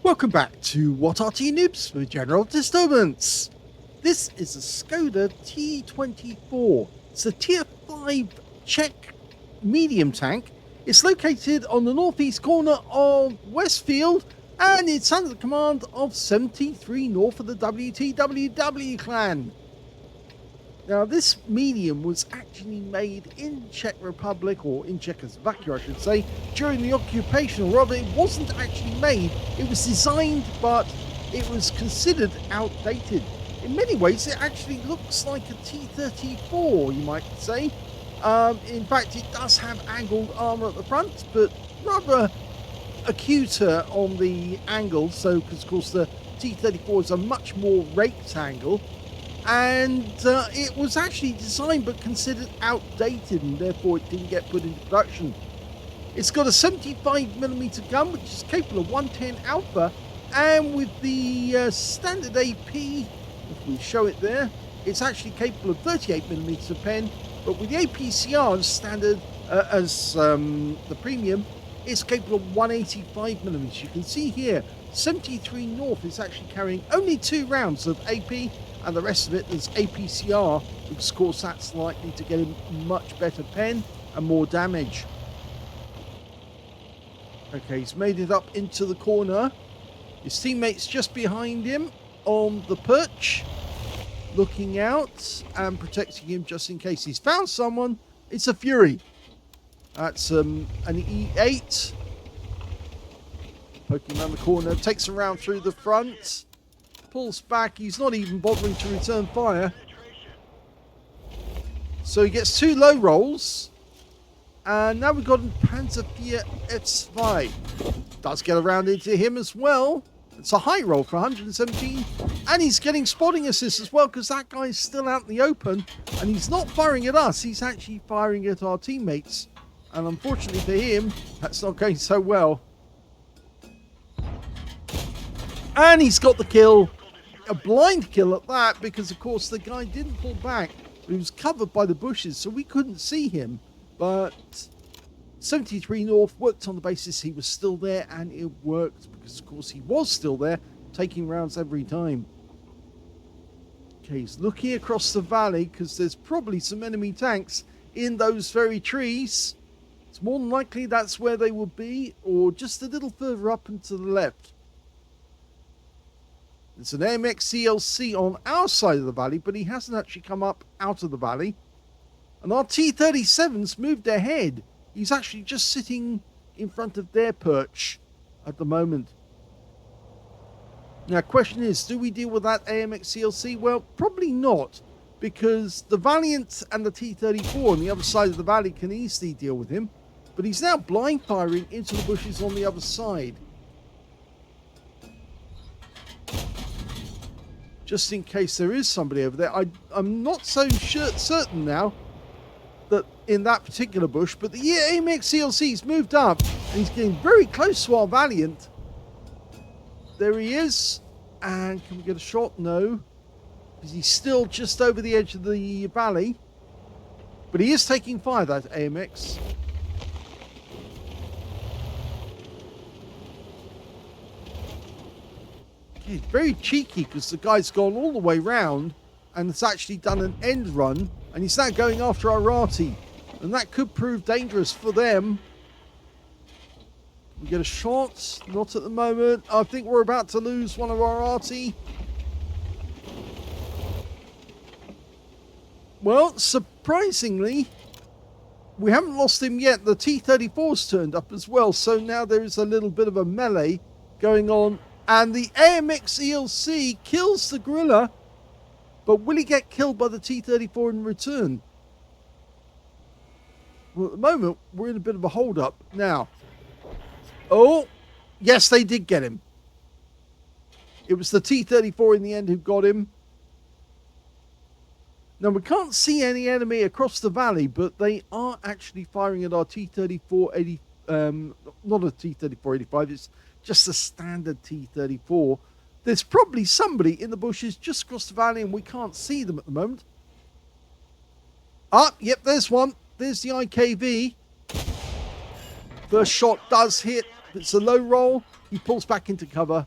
Welcome back to What Arty Noobs for General Disturbance. This is a Škoda T24. It's a Tier 5 Czech medium tank. It's located on the northeast corner of Westfield and it's under the command of 73north of the WTWW clan. Now this medium was actually made in Czech Republic, or in Czechoslovakia I should say, during the occupation, or rather it wasn't actually made, it was designed but it was considered outdated. In many ways it actually looks like a T-34, you might say. In fact it does have angled armour at the front, but rather acuter on the angle, so because of course the T-34 is a much more rectangle. And it was actually designed but considered outdated and therefore it didn't get put into production. It's got a 75mm gun which is capable of 110 alpha, and with the standard AP, if we show it there, it's actually capable of 38mm pen, but with the APCR standard as the premium, it's capable of 185mm. You can see here 73north is actually carrying only 2 rounds of AP, and the rest of it is APCR, because of course that's likely to get a much better pen and more damage. Okay, he's made it up into the corner. His teammate's just behind him on the perch, looking out and protecting him just in case he's found someone. It's a Fury. That's an E8. Poking around the corner, takes him round through the front. Pulls back, he's not even bothering to return fire. So he gets 2 low rolls. And now we've got Panzer IV S5. Does get around into him as well. It's a high roll for 117. And he's getting spotting assist as well, because that guy's still out in the open. And he's not firing at us, he's actually firing at our teammates. And unfortunately for him, that's not going so well. And he's got the kill. A blind kill at that, because of course the guy didn't pull back. He was covered by the bushes, so we couldn't see him. But 73north worked on the basis he was still there, and it worked because of course he was still there, taking rounds every time. Okay, he's looking across the valley because there's probably some enemy tanks in those very trees. It's more than likely that's where they will be, or just a little further up and to the left. It's an AMX CLC on our side of the valley, but he hasn't actually come up out of the valley. And our T-37's moved ahead. He's actually just sitting in front of their perch at the moment. Now, question is, do we deal with that AMX CLC? Well, probably not, because the Valiant and the T-34 on the other side of the valley can easily deal with him. But he's now blind firing into the bushes on the other side. Just in case there is somebody over there. I'm not so certain now that in that particular bush, but the AMX CLC's moved up and he's getting very close to our Valiant. There he is. And can we get a shot? No, because he's still just over the edge of the valley. But he is taking fire, that AMX. It's very cheeky because the guy's gone all the way round and it's actually done an end run, and he's now going after our Arty, and that could prove dangerous for them. We get a shot, not at the moment. I think we're about to lose one of our Arty. Well, surprisingly, we haven't lost him yet. The T-34's turned up as well, so now there is a little bit of a melee going on. And the AMX ELC kills the gorilla, but will he get killed by the T-34 in return? Well, at the moment, we're in a bit of a hold-up. Now, oh, yes, they did get him. It was the T-34 in the end who got him. Now, we can't see any enemy across the valley, but they are actually firing at our T-34-80, not a T-34-85, it's just a standard T-34. There's probably somebody in the bushes just across the valley and we can't see them at the moment. Ah, yep, there's one. There's the IKV. First shot does hit. It's a low roll. He pulls back into cover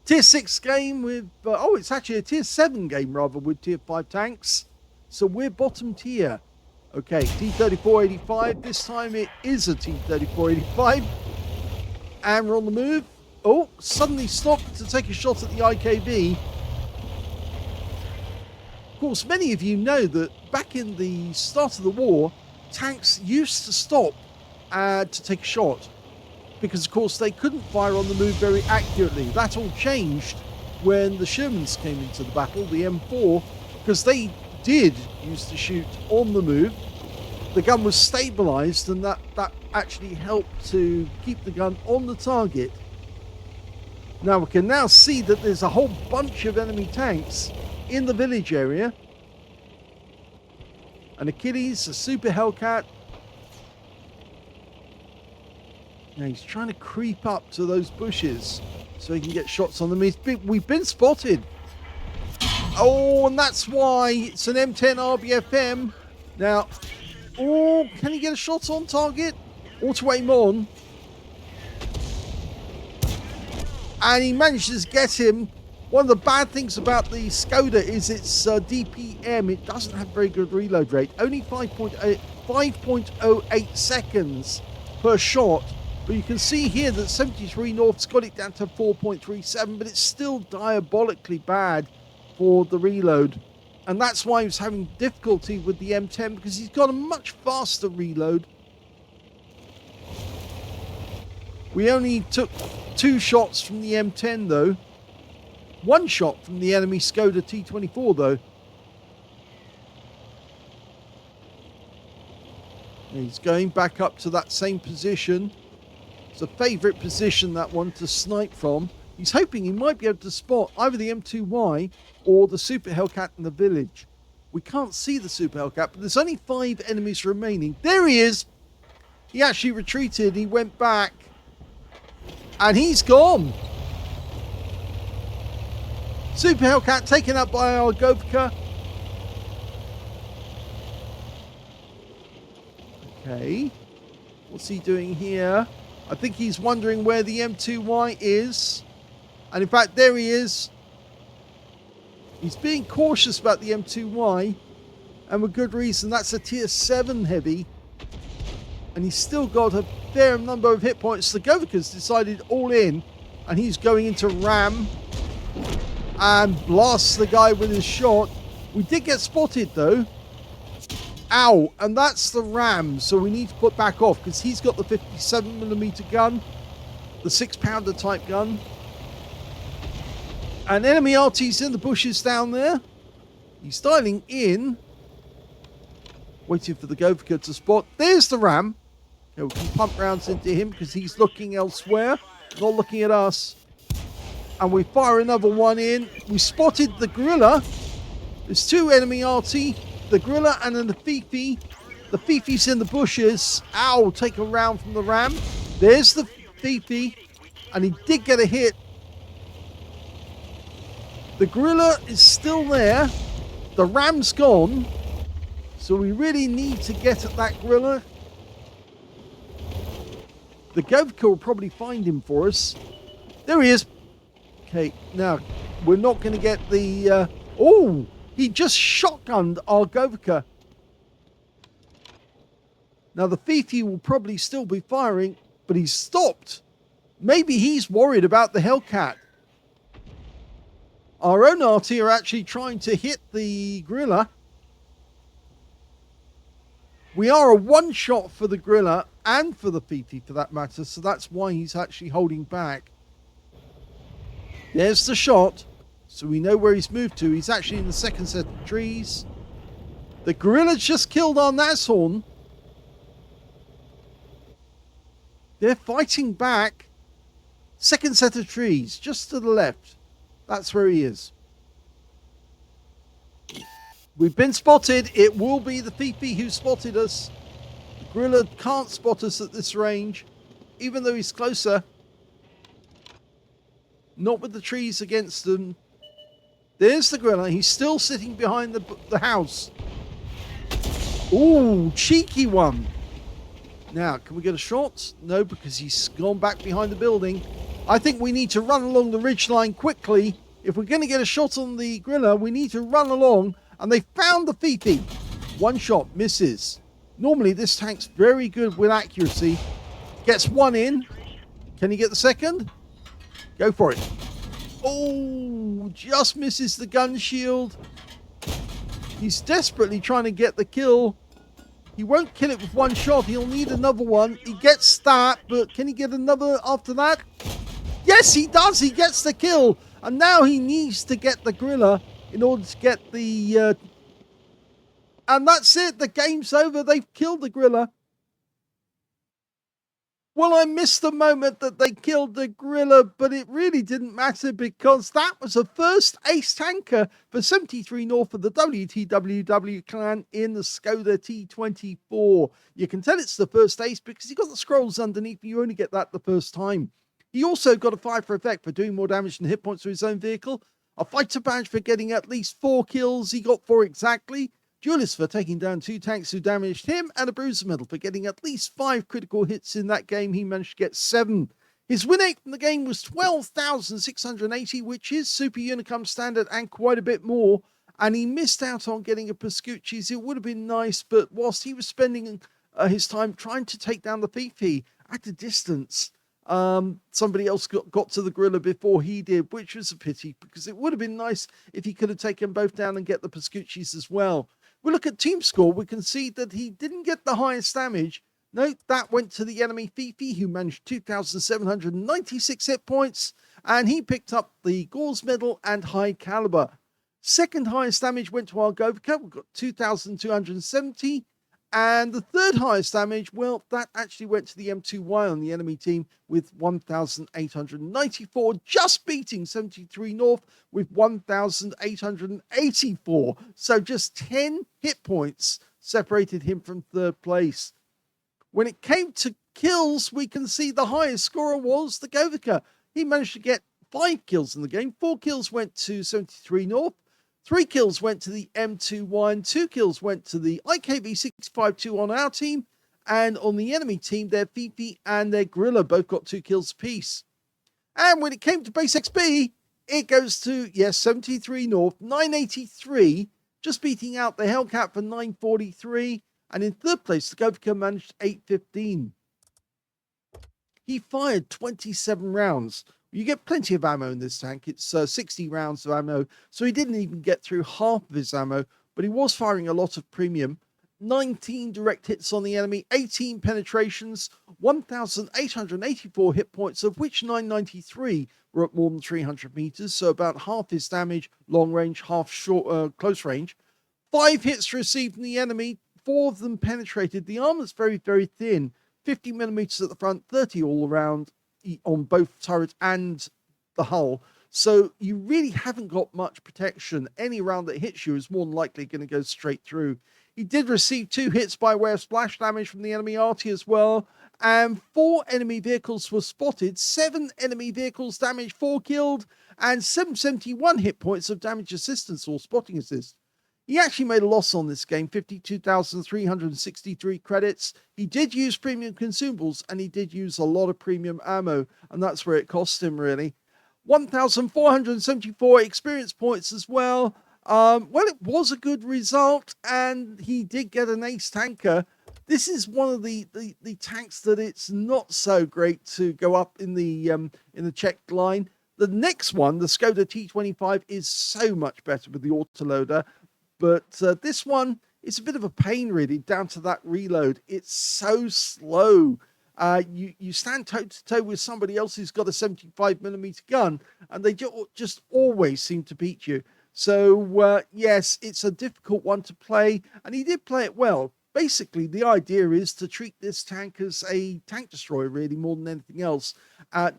Tier 6 game with, oh, it's actually a Tier 7 game rather with Tier 5 tanks. So we're bottom tier. Okay, T-3485. This time it is a T-3485. And we're on the move. Oh, suddenly stopped to take a shot at the IKB. Of course, many of you know that back in the start of the war, tanks used to stop to take a shot. Because, of course, they couldn't fire on the move very accurately. That all changed when the Shermans came into the battle, the M4, because they did used to shoot on the move. The gun was stabilized, and that actually helped to keep the gun on the target. Now, we can now see that there's a whole bunch of enemy tanks in the village area. An Achilles, a Super Hellcat. Now he's trying to creep up to those bushes so he can get shots on them. We've been spotted. Oh, and that's why it's an M10 RBFM. Now, oh, can he get a shot on target? Auto aim on. And he manages to get him. One of the bad things about the Škoda is its DPM. It doesn't have very good reload rate. Only 5.08 seconds per shot. But you can see here that 73north's got it down to 4.37, but it's still diabolically bad for the reload. And that's why he's having difficulty with the M10, because he's got a much faster reload. We only took 2 shots from the M10 though. 1 shot from the enemy Škoda T24 though. And he's going back up to that same position. It's a favourite position, that one, to snipe from. He's hoping he might be able to spot either the M2Y or the Super Hellcat in the village. We can't see the Super Hellcat, but there's only 5 enemies remaining. There he is! He actually retreated, he went back, and he's gone! Super Hellcat taken up by our Govka. Okay. What's he doing here? I think he's wondering where the M2Y is. And in fact, there he is. He's being cautious about the M2Y. And with good reason. That's a tier 7 heavy. And he's still got a fair number of hit points. The Govka's decided all in. And he's going into ram. And blasts the guy with his shot. We did get spotted though. Ow, and that's the ram, so we need to put back off because he's got the 57mm gun, the 6-pounder type gun. And enemy Arty's in the bushes down there. He's dialing in, waiting for the Govka to spot. There's the ram. Okay, we can pump rounds into him because he's looking elsewhere, not looking at us. And we fire another one in. We spotted the gorilla. There's 2 enemy Arty. The gorilla and then the Fifi. The Fifi's in the bushes. Ow, take a round from the ram. There's the Fifi. And he did get a hit. The gorilla is still there. The ram's gone. So we really need to get at that gorilla. The Govka will probably find him for us. There he is. Okay, now, we're not going to get the... oh! He just shotgunned our Govka. Now the Fifi will probably still be firing, but he's stopped. Maybe he's worried about the Hellcat. Our own Arty are actually trying to hit the gorilla. We are a 1-shot for the gorilla and for the Fifi for that matter, so that's why he's actually holding back. There's the shot. So we know where he's moved to. He's actually in the second set of trees. The gorilla's just killed our Nashorn. They're fighting back. Second set of trees, just to the left. That's where he is. We've been spotted. It will be the Fifi who spotted us. The gorilla can't spot us at this range, even though he's closer. Not with the trees against them. There's the gorilla. He's still sitting behind the house. Ooh, cheeky one. Now, can we get a shot? No, because he's gone back behind the building. I think we need to run along the ridgeline quickly. If we're going to get a shot on the Griller, we need to run along. And they found the Fifi. One shot, misses. Normally, this tank's very good with accuracy. Gets one in. Can he get the second? Go for it. Oh, just misses the gun shield. He's desperately trying to get the kill. He won't kill it with one shot. He'll need another one. He gets that, but can he get another after that? Yes, he does. He gets the kill. And now he needs to get the Griller in order to get the... and that's it. The game's over. They've killed the Griller. Well, I missed the moment that they killed the Griller, but it really didn't matter because that was the first ace tanker for 73north of the WTWW clan in the Škoda T24. You can tell it's the first ace because you got the scrolls underneath. You only get that the first time. He also got a 5 for effect for doing more damage than hit points to his own vehicle. A fighter badge for getting at least 4 kills. He got 4 exactly. Duelist for taking down 2 tanks who damaged him, and a bruiser medal for getting at least 5 critical hits in that game. He managed to get 7. His win rate from the game was 12,680, which is Super Unicum standard and quite a bit more. And he missed out on getting a Pascucci's. It would have been nice, but whilst he was spending his time trying to take down the Fifi at a distance, somebody else got to the Griller before he did, which was a pity because it would have been nice if he could have taken both down and get the Pascucci's as well. We look at team score, we can see that he didn't get the highest damage. No, that went to the enemy Fifi, who managed 2,796 hit points, and he picked up the Gauze medal and high caliber. Second highest damage went to our Govica, we got 2,270, and the third highest damage, well, that actually went to the M2Y on the enemy team with 1,894, just beating 73north with 1,884. So just 10 hit points separated him from third place. When it came to kills, we can see the highest scorer was the Govica. He managed to get 5 kills in the game. 4 kills went to 73north. 3 kills went to the M2Y and 2 kills went to the IKV652 on our team. And on the enemy team, their Fifi and their Griller both got 2 kills apiece. And when it came to base XP, it goes to, yes, 73north, 983, just beating out the Hellcat for 943. And in third place, the Govica managed 815. He fired 27 rounds. You get plenty of ammo in this tank. It's 60 rounds of ammo, so he didn't even get through half of his ammo, but he was firing a lot of premium. 19 direct hits on the enemy, 18 penetrations, 1,884 hit points, of which 993 were at more than 300 meters, so about half his damage, long range, half short, close range. 5 hits received from the enemy, 4 of them penetrated. The armor's very, very thin, 50 millimeters at the front, 30 all around, on both turret and the hull, so you really haven't got much protection. Any round that hits you is more than likely going to go straight through. He did receive 2 hits by way of splash damage from the enemy Arty as well, and 4 enemy vehicles were spotted, 7 enemy vehicles damaged, 4 killed, and 771 hit points of damage assistance or spotting assist. He actually made a loss on this game, 52,363 credits. He did use premium consumables, and he did use a lot of premium ammo, and that's where it cost him, really. 1,474 experience points as well. Well, it was a good result, and he did get an ace tanker. This is one of the tanks that it's not so great to go up in the Czech line. The next one, the Škoda T25, is so much better with the autoloader. But this one, it's a bit of a pain, really, down to that reload. It's so slow. You stand toe-to-toe with somebody else who's got a 75mm gun, and they just always seem to beat you. So, yes, it's a difficult one to play, and he did play it well. Basically, the idea is to treat this tank as a tank destroyer, really, more than anything else,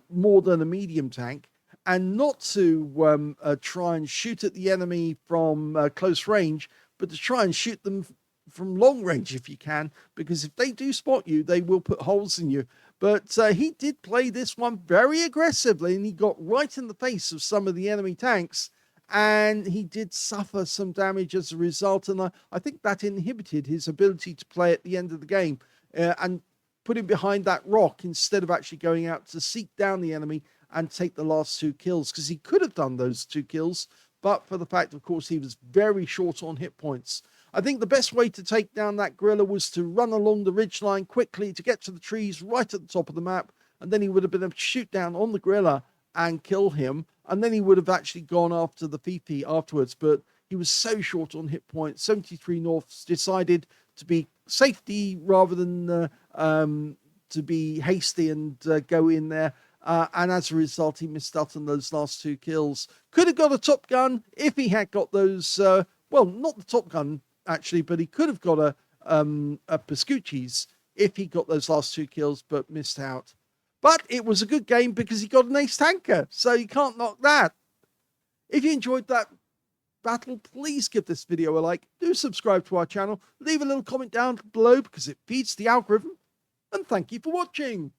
more than a medium tank. And not to try and shoot at the enemy from close range, but to try and shoot them from long range if you can, because if they do spot you, they will put holes in you. But he did play this one very aggressively, and he got right in the face of some of the enemy tanks, and he did suffer some damage as a result, and I think that inhibited his ability to play at the end of the game and put him behind that rock instead of actually going out to seek down the enemy and take the last 2 kills, because he could have done those 2 kills, but for the fact, of course, he was very short on hit points. I think the best way to take down that gorilla was to run along the ridgeline quickly to get to the trees right at the top of the map, and then he would have been able to shoot down on the gorilla and kill him, and then he would have actually gone after the Fifi afterwards, but he was so short on hit points. 73north decided to be safety rather than to be hasty and go in there. And as a result, he missed out on those last 2 kills. Could have got a Top Gun if he had got those, well, not the Top Gun, actually, but he could have got a Pascucci's if he got those last 2 kills, but missed out. But it was a good game because he got an ace tanker, so you can't knock that. If you enjoyed that battle, please give this video a like. Do subscribe to our channel. Leave a little comment down below because it feeds the algorithm. And thank you for watching.